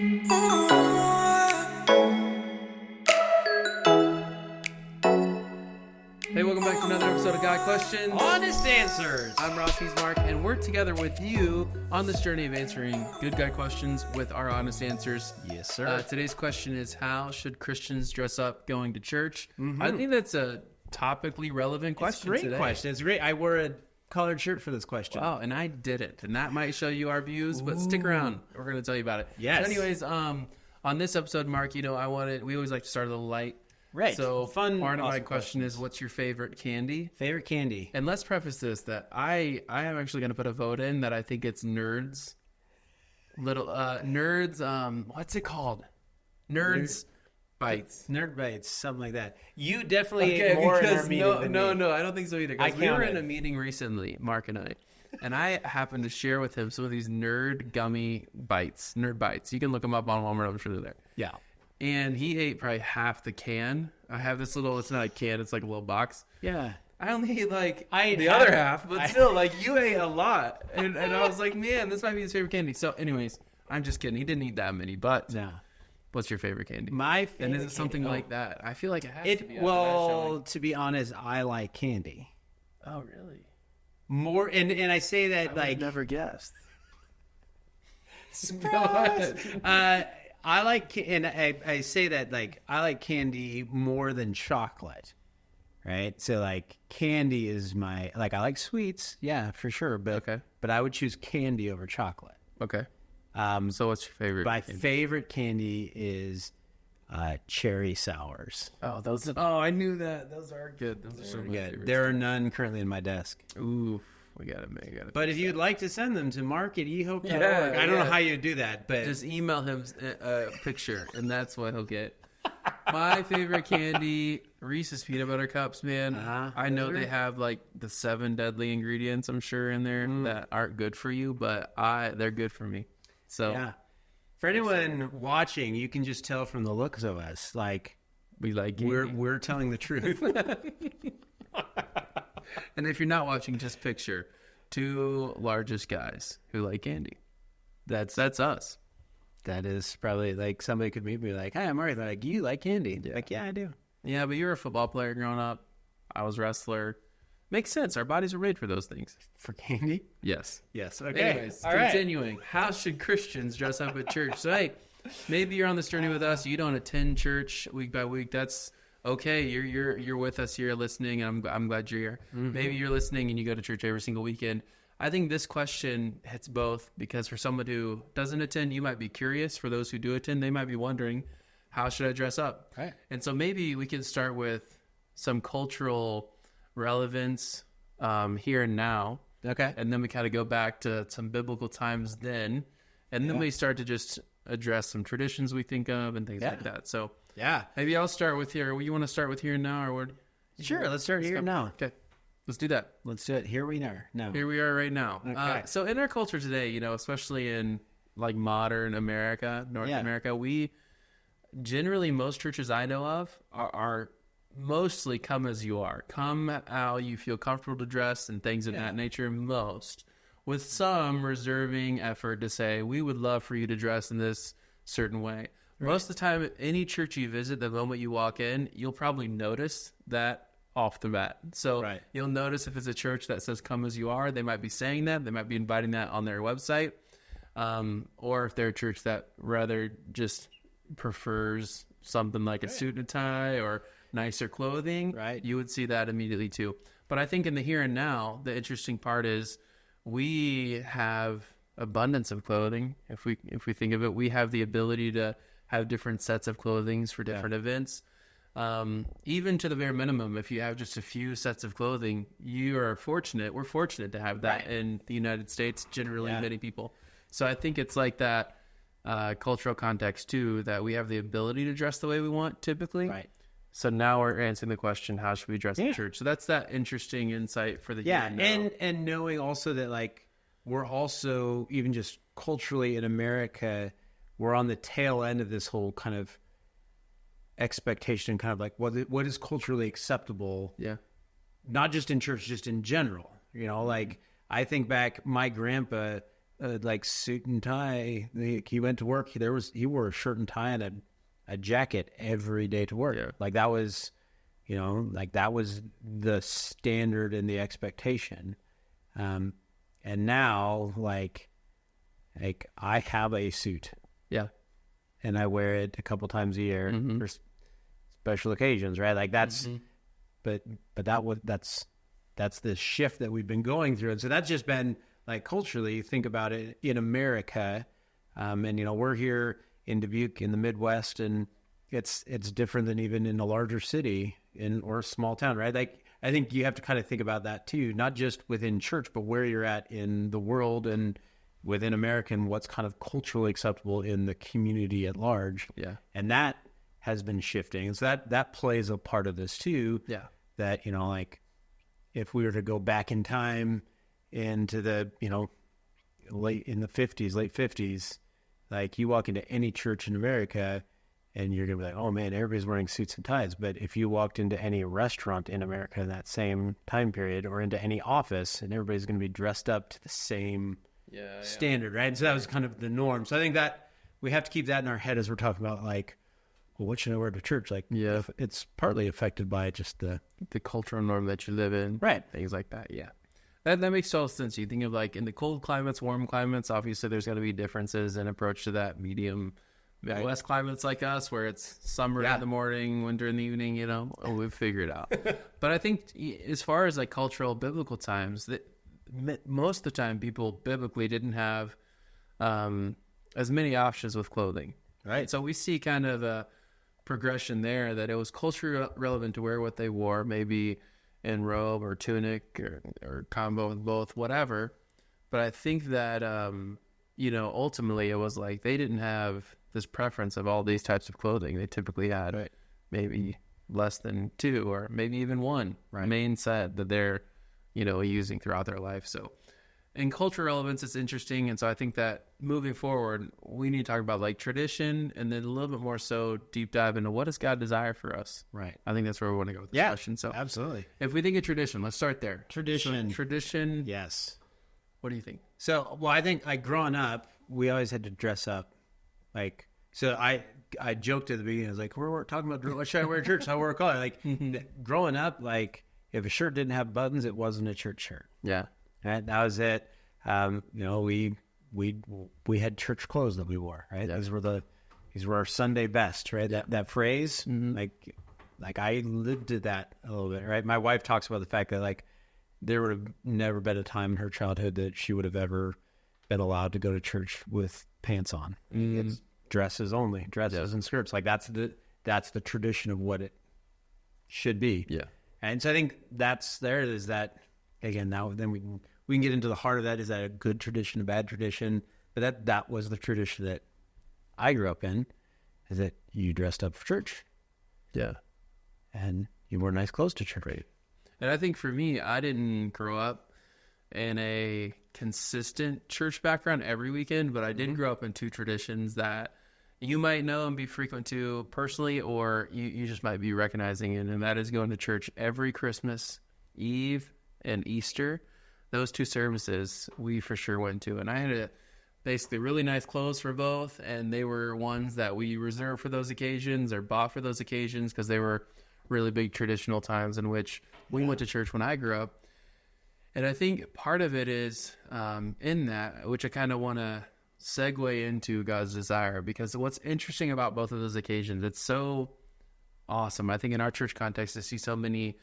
Hey, welcome back to another episode of God Questions. Honest Answers. I'm Ross, he's Mark, and we're together with you on this journey of answering good God questions with our honest answers. Yes, sir. Today's question is, how should Christians dress up going to church? Mm-hmm. I think that's a topically relevant question Great today. question. It's great. I wore a collared shirt for this question. Wow, and I didn't. And that might show you our views, but stick around. We're going to tell you about it. Yes. So anyways, on this episode, Mark, we always like to start a little light. Right. So Fun, part of my awesome question questions. is, what's your favorite candy? Favorite candy? And let's preface this that I am actually going to put a vote in that I think it's Nerds. What's it called? Nerds Bites. Nerd Bites, something like that. You definitely ate more in our meeting than me. No, I don't think so either. 'Cause I we were counted. in a meeting recently, Mark and I happened to share with him some of these Nerd Gummy Bites, Nerd Bites. You can look them up on Walmart, I'm sure they're there. Yeah. And he ate probably half the can. I have this little, it's not a can, it's like a little box. Yeah. I only ate I ate the other half, but still, you ate a lot. And I was like, man, this might be his favorite candy. So anyways, I'm just kidding. He didn't eat that many, but No. what's your favorite candy? My favorite And is it something candy? like that? I feel like it has to be. Well, to be honest, I like candy. Oh, really? More, and I say that I never guessed. I like, and I say that I like candy more than chocolate, right? So candy is my, I like sweets, yeah, for sure, but I would choose candy over chocolate. Okay. So what's your favorite? My candy? favorite candy is cherry sours. Oh, I knew that. Those are good. Those are so Good. There are none currently in my desk. Ooh, we got to make it. But if you'd like to send them to mark@ehope.org, Yeah, I don't know how you do that, but just email him a picture, and that's what he'll get. My favorite candy, Reese's peanut butter cups, man. I know they have the 7 deadly ingredients, I'm sure, in there that aren't good for you, but they're good for me. So yeah. For anyone watching, you can just tell from the looks of us, we like candy. we're telling the truth. And if you're not watching, just picture 2 largest guys who like candy. That's us. That is probably somebody could meet me "Hi, I'm Mark." They're you like candy? Yeah. Yeah, I do. Yeah, but you're a football player growing up. I was a wrestler. Makes sense. Our bodies are made for those things. For candy? Yes. Yes. Okay. Anyways, all right. continuing. How should Christians dress up at church? So, hey, maybe you're on this journey with us. You don't attend church week by week. That's okay. You're with us here listening, and I'm glad you're here. Mm-hmm. Maybe you're listening and you go to church every single weekend. I think this question hits both because for someone who doesn't attend, you might be curious. For those who do attend, they might be wondering, how should I dress up? Right. And so maybe we can start with some cultural relevance here and now. Okay. And then we kind of go back to some biblical times then. And then we start to just address some traditions we think of and things like that. So yeah, maybe I'll start with here. You want to start with here and now? Or sure. Let's start here and now. Okay. Let's do that. Let's do it. Here we are. No. Here we are right now. Okay. So in our culture today, especially in modern America, North America, we generally, most churches I know of are mostly come as you are. Come how you feel comfortable to dress and things of that nature, most. With some reserving effort to say, we would love for you to dress in this certain way. Right. Most of the time, any church you visit, the moment you walk in, you'll probably notice that off the bat. So you'll notice if it's a church that says come as you are, they might be saying that. They might be inviting that on their website. Or if they're a church that rather just prefers something like a suit and tie or nicer clothing, you would see that immediately too. But I think in the here and now, the interesting part is we have abundance of clothing. If we think of it, we have the ability to have different sets of clothing for different events. Even to the bare minimum, if you have just a few sets of clothing, you are fortunate. We're fortunate to have that in the United States, generally many people. So I think it's like that cultural context too, that we have the ability to dress the way we want typically. Right. So now we're answering the question, how should we dress in church? So that's that interesting insight for the year now. And knowing also that we're also, even just culturally in America, we're on the tail end of this whole kind of expectation, kind of what is culturally acceptable. Yeah. Not just in church, just in general. I think back, my grandpa, like suit and tie. He went to work. He wore a shirt and tie and a jacket every day to work. Yeah. Like that was, like that was the standard and the expectation. And now like I have a suit. Yeah. And I wear it a couple times a year for special occasions, right? Like that's, but that's the shift that we've been going through. And so that's just been like culturally, think about it in America. And we're here in Dubuque in the Midwest, and it's different than even in a larger city or a small town, right? Like I think you have to kind of think about that too, not just within church, but where you're at in the world and within America and what's kind of culturally acceptable in the community at large. Yeah. And that has been shifting. And so that plays a part of this too. Yeah. That, like if we were to go back in time into the, late 50s, like you walk into any church in America and you're going to be like, oh man, everybody's wearing suits and ties. But if you walked into any restaurant in America in that same time period or into any office, and everybody's going to be dressed up to the same standard, right? And so that was kind of the norm. So I think that we have to keep that in our head as we're talking about like, well, what should I wear to church? Like, it's partly affected by just the cultural norm that you live in. Right. Things like that. Yeah. That makes total sense. You think of like in the cold climates, warm climates, obviously there's going to be differences in approach to that. Medium Midwest climates like us, where it's summer in the morning, winter in the evening, we've figured it out. But I think as far as like cultural biblical times, that most of the time people biblically didn't have as many options with clothing. Right. So we see kind of a progression there that it was culturally relevant to wear what they wore, maybe in robe or tunic or combo with both, whatever. But I think that, ultimately it was like they didn't have this preference of all these types of clothing. They typically had maybe less than two or maybe even one main set that they're, using throughout their life. So in cultural relevance, it's interesting. And so I think that moving forward, we need to talk about like tradition and then a little bit more so deep dive into what does God desire for us? Right. I think that's where we want to go with this question. So absolutely. If we think of tradition, let's start there. Tradition. Yes. What do you think? So, well, I think like growing up, we always had to dress up. Like, so I joked at the beginning, I was like, we're talking about what should I wear at church? How I wear a collar. Like growing up, like if a shirt didn't have buttons, it wasn't a church shirt. Yeah. Right. That was it. We had church clothes that we wore, right? Yeah. These were our Sunday best, right? That phrase, like I lived to that a little bit, right? My wife talks about the fact that like there would have never been a time in her childhood that she would have ever been allowed to go to church with pants on. It's dresses only, and skirts. Like that's the tradition of what it should be. Yeah. And so I think is that again, now then we can get into the heart of that. Is that a good tradition, a bad tradition? But that was the tradition that I grew up in, is that you dressed up for church. Yeah. And you wore nice clothes to church. Right. And I think for me, I didn't grow up in a consistent church background every weekend, but I did grow up in two traditions that you might know and be frequent to personally, or you just might be recognizing it, and that is going to church every Christmas Eve and Easter. Those two services we for sure went to, and I had basically really nice clothes for both, and they were ones that we reserved for those occasions or bought for those occasions because they were really big traditional times in which we went to church when I grew up. And I think part of it is in that, which I kind of want to segue into God's desire, because what's interesting about both of those occasions, it's so awesome. I think in our church context, to see so many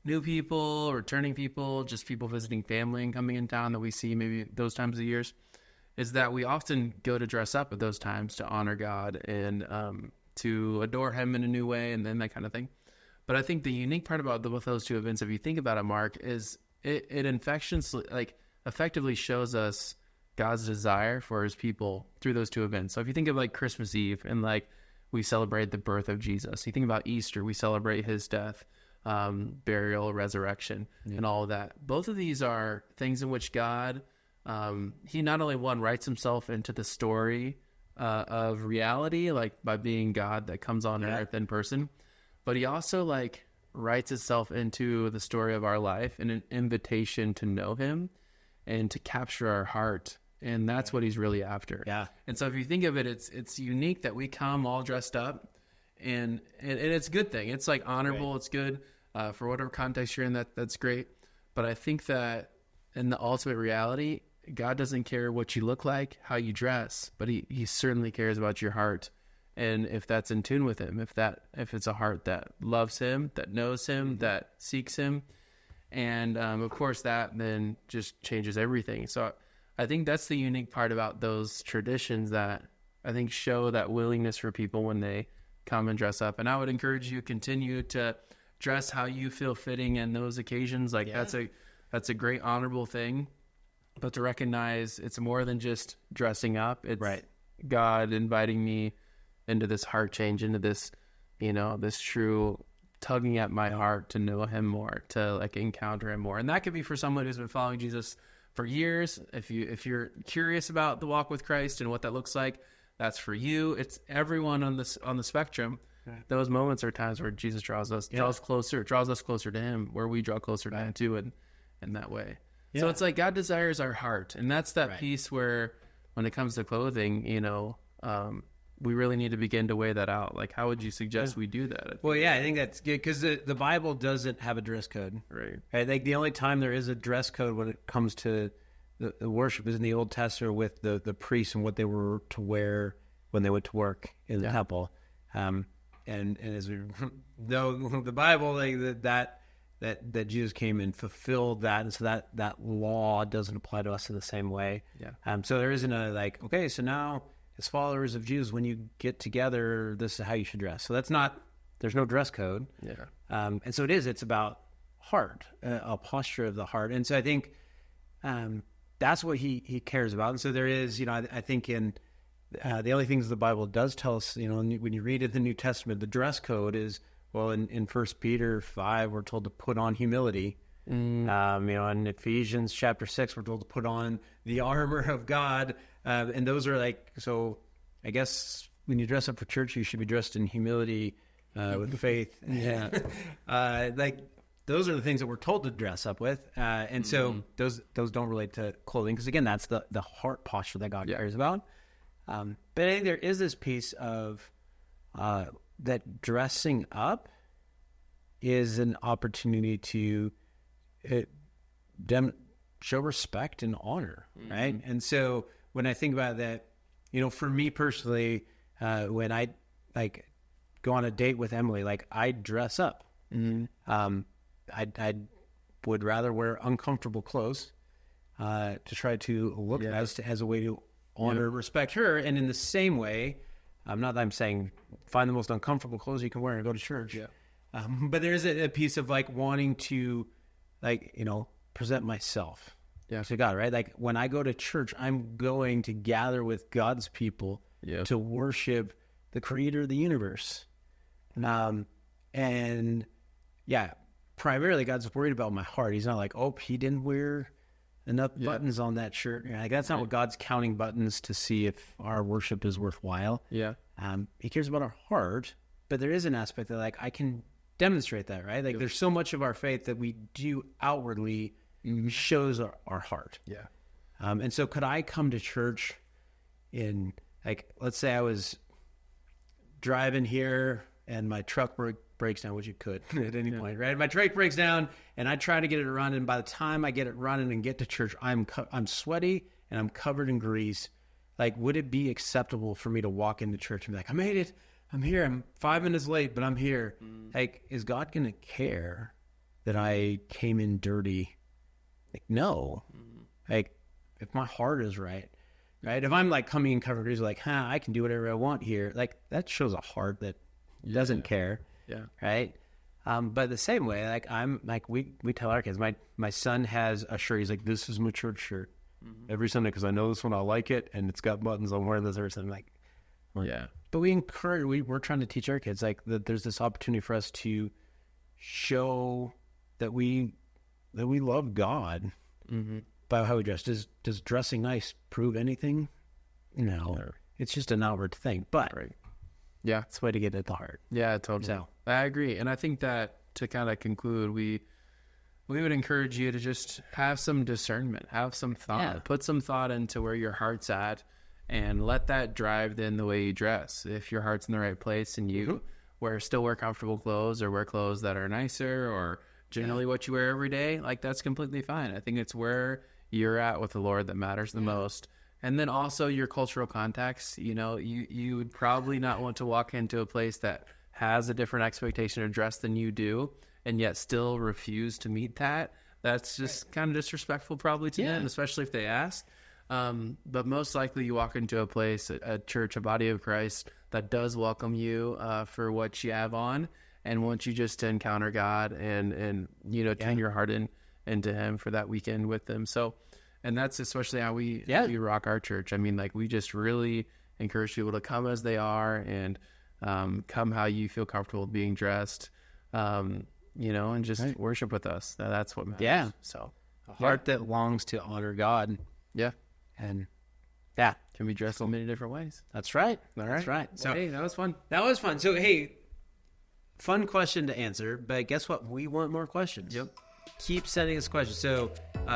new people, returning people, just people visiting family and coming in town that we see maybe those times of years, is that we often go to dress up at those times to honor God and to adore him in a new way and then that kind of thing. But I think the unique part about both those two events, if you think about it, Mark, is it effectively shows us God's desire for his people through those two events. So if you think of like Christmas Eve and like we celebrate the birth of Jesus, you think about Easter, we celebrate his death, burial, resurrection, and all of that. Both of these are things in which God, he not only writes himself into the story of reality, like by being God that comes on earth in person, but he also like writes itself into the story of our life and an invitation to know him and to capture our heart And that's what he's really after. Yeah. And so if you think of it, it's unique that we come all dressed up, and it's a good thing. It's like honorable. Right. It's good for whatever context you're in. That's great. But I think that in the ultimate reality, God doesn't care what you look like, how you dress, but he certainly cares about your heart. And if that's in tune with him, if it's a heart that loves him, that knows him, that seeks him. And of course that then just changes everything. So I think that's the unique part about those traditions that I think show that willingness for people when they come and dress up. And I would encourage you to continue to dress how you feel fitting in those occasions. Like that's a great honorable thing, but to recognize it's more than just dressing up. It's God inviting me into this heart change, into this, this true tugging at my heart to know him more, to like encounter him more. And that could be for someone who's been following Jesus for years. If you're curious about the walk with Christ and what that looks like, that's for you. It's everyone on the spectrum. Right. Those moments are times where Jesus draws us closer to him, where we draw closer to him too, and in that way. Yeah. So it's like God desires our heart, and that's that piece where when it comes to clothing, we really need to begin to weigh that out. Like, how would you suggest we do that? Well, I think that's good because the Bible doesn't have a dress code. Right. I think the only time there is a dress code when it comes to the worship is in the Old Testament with the priests and what they were to wear when they went to work in the temple. And as we know, the Bible, like that Jesus came and fulfilled that, and so that law doesn't apply to us in the same way. Yeah. So there isn't a like, okay, so now as followers of Jesus, when you get together, this is how you should dress. So there's no dress code. Yeah. And so it's about heart, a posture of the heart. And so I think that's what he cares about. And so there is, I think in the only things the Bible does tell us, when you read in the New Testament, the dress code is, well, in 1 Peter 5, we're told to put on humility. In Ephesians chapter 6, we're told to put on the armor of God. And those are like, so I guess when you dress up for church, you should be dressed in humility, with faith. Yeah. Like those are the things that we're told to dress up with. And so those don't relate to clothing. Because again, that's the heart posture that God cares about. But I think there is this piece of, that dressing up is an opportunity to show respect and honor. Right. And so when I think about that, for me personally, when I like go on a date with Emily, like I dress up. I would rather wear uncomfortable clothes to try to look as a way to honor, respect her. And in the same way, not that I'm saying find the most uncomfortable clothes you can wear and go to church. Yeah. But there is a piece of like wanting to, like, present myself to God, right? Like when I go to church, I'm going to gather with God's people to worship the creator of the universe. And primarily God's worried about my heart. He's not like, oh, he didn't wear enough buttons on that shirt. Like that's not what God's counting buttons to see if our worship is worthwhile. Yeah. He cares about our heart, but there is an aspect that like I can demonstrate that, right? Like there's so much of our faith that we do outwardly shows our heart. Yeah. And so could I come to church in, like, let's say I was driving here and my truck breaks down, which it could at any point, right? My truck breaks down and I try to get it running. By the time I get it running and get to church, I'm sweaty and I'm covered in grease. Like, would it be acceptable for me to walk into church and be like, I made it. I'm here. I'm 5 minutes late, but I'm here. Like, is God going to care that I came in dirty? Like, no. Like, if my heart is right? If I'm like coming in covered in grease, like, I can do whatever I want here. Like, that shows a heart that doesn't care. Yeah. Right. But the same way, like I'm like, we tell our kids, my son has a shirt. He's like, this is my church shirt every Sunday, cause I know this one, I like it. And it's got buttons. I'm wearing this every Sunday. I'm like, but we encourage, we're trying to teach our kids like that. There's this opportunity for us to show that we love God by how we dress. Does dressing nice prove anything? No, it's just an outward thing, but yeah, it's a way to get at the heart. Yeah, totally. So, So I agree. And I think that to kind of conclude, we would encourage you to just have some discernment, have some thought, put some thought into where your heart's at, and let that drive then the way you dress. If your heart's in the right place and you still wear comfortable clothes or wear clothes that are nicer or generally what you wear every day, like that's completely fine. I think it's where you're at with the Lord that matters the most. And then also your cultural context. You know, you would probably not want to walk into a place that has a different expectation of dress than you do and yet still refuse to meet that. That's just kind of disrespectful probably to them, especially if they ask. But most likely you walk into a place, a church, a body of Christ that does welcome you for what you have on and wants you just to encounter God and you know, turn your heart into Him for that weekend with them. So, and that's especially how we rock our church. I mean, like we just really encourage people to come as they are and come how you feel comfortable being dressed, you know, and just worship with us. That's what matters. Yeah. So a heart that longs to honor God. Yeah. And can be dressed in many different ways. That's right. All right. That's right. So well, hey, that was fun. That was fun. So, hey, fun question to answer, but guess what? We want more questions. Yep. Keep sending us questions. So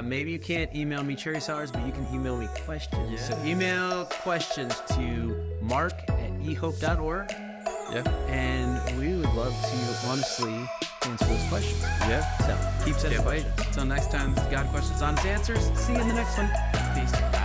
maybe you can't email me cherry sours, but you can email me questions. Yeah. So email questions to mark@ehope.org. Yeah. And we would love to honestly answer those questions. Yeah. So keep sending questions. Until next time, this is God Questions, Honest Answers. See you in the next one. Peace.